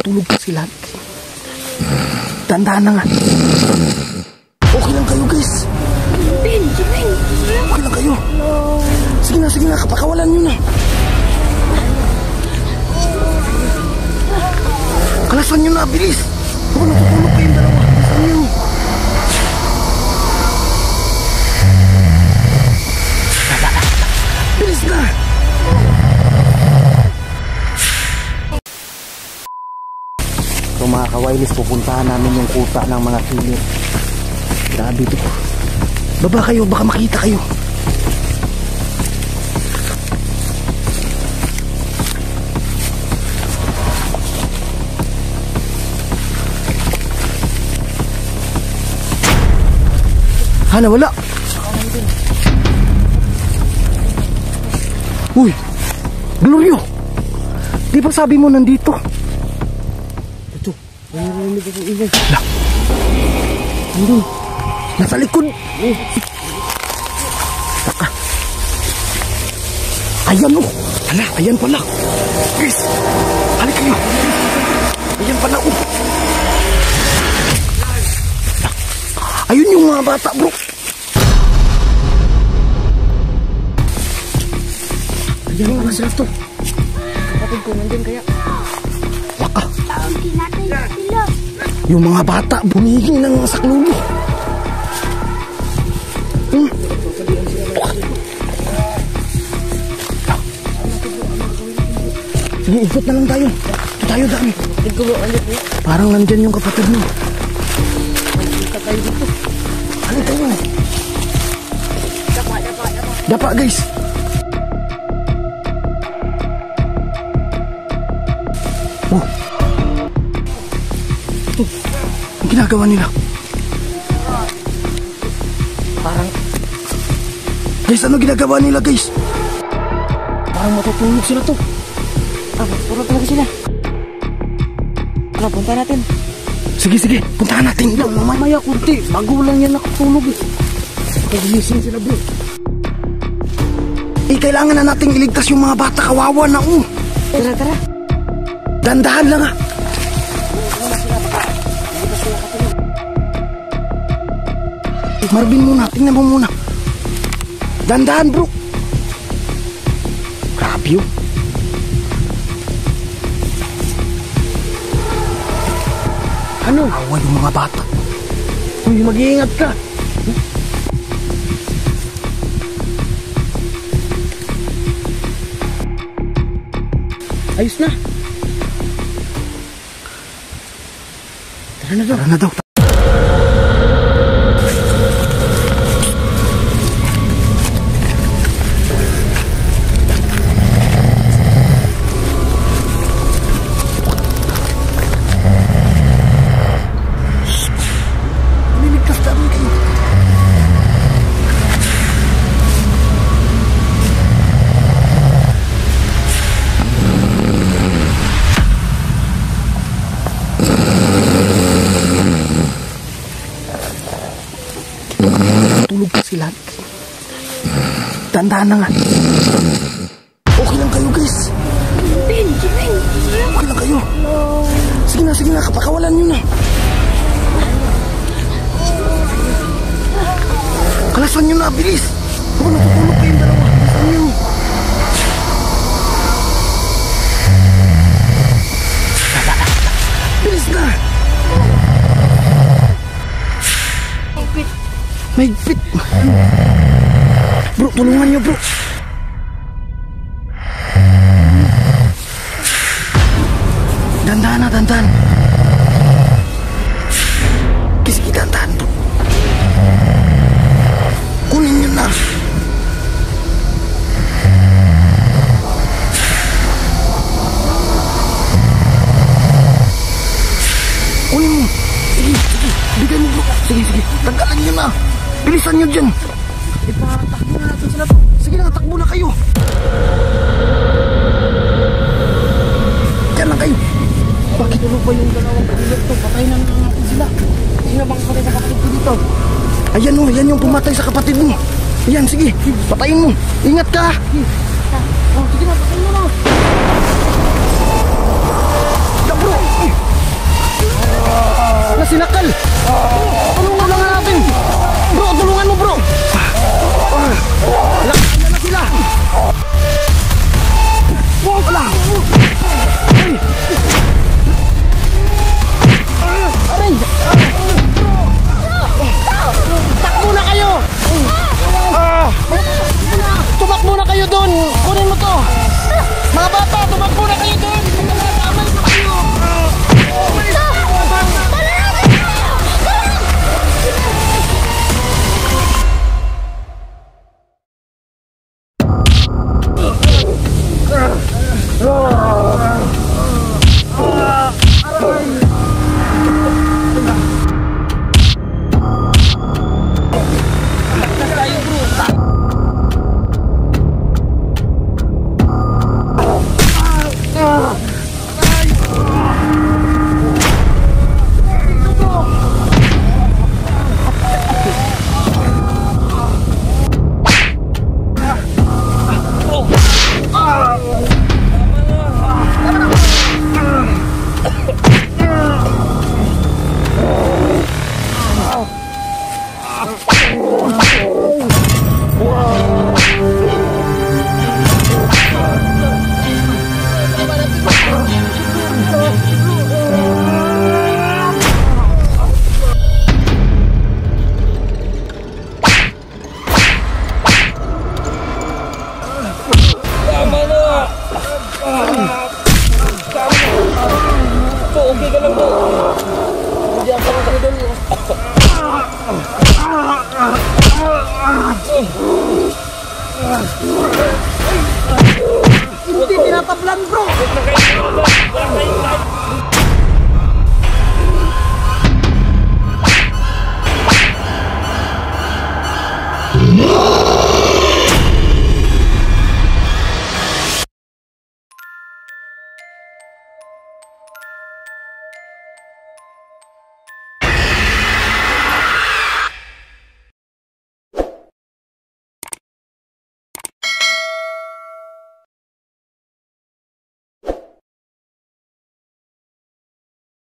Tulog pa sila. Tandaan na nga. Okay lang kayo, guys. Okay lang kayo. Sige na, kapakawalan nyo na. Kalasan nyo na, bilis. Baka natutulog kayong dalawa. Kalasan nyo. Bilis na. So mga kawailis, pupuntahan namin yung kuta ng mga killer. Grabe ito. Baba kayo, baka makita kayo. Nawala. Uy, Glorio, di ba sabi mo nandito? Ito, narinig ako ingay. Lah, nandun, nasa likod. Taka. Ayan o. Hala, ayan pala. Guys, halik kayo. Ayan pala o. Ayun yung mga bata, bro. Ayan nga sila to. Kapatid ko nandun kaya. Waka. Yung mga bata bumihingi ng saklolo. Sige, ikot na lang tayo. Ito tayo dami. Parang nandyan yung kapatid mo. Tayo dito. Ano tayo? Dapa guys. Oh. Ito. Ang ginagawa nila. Parang guys, ano ginagawa nila guys? Parang matutulog sila to. Puro talaga sila. Punta natin. Sige, puntahan natin. Mamaya kunti, bago lang yan nakatulog eh. Pagising sila bro. Kailangan na nating iligtas yung mga bata, kawawa na oh. Tara. Dandahan lang ah. Marvin muna, tingnan mo muna. Dandahan bro. Grabe yun. Ano? Awa yung mga bata. Uy, mag-iingat ka. Ayos na. Tara na daw. Tulog pa sila. Tandaan na nga. Okay lang kayo guys. Okay lang kayo. Sige na, kapakawalan nyo na. Kalasan nyo na, bilis. Baka natutulog kayong dalawa. Kalasan nyo. Bilis na. Mahigpit. Bro, tulungan nyo bro. Dandan. Sige, dandan bro. Kunin nyo na. Kunin mo. Sige. Bigay mo bro. Sige. Tanggalan nyo na. Bilisan nyo dyan. Ipatakbo na natin sila to. Sige na, takbo na kayo. Diyan lang kayo. Bakit tulog ba yung dalawang kapilot to? Patay na natin sila. Sino bang patay sa kapatid ko dito? Ayan o, yan yung pumatay sa kapatid mo. Ayan, sige, patayin mo. Ingat ka. Sige na, patayin mo na. Sige ka lang bro. Hindi ako lang doon. Hindi tinatablan bro.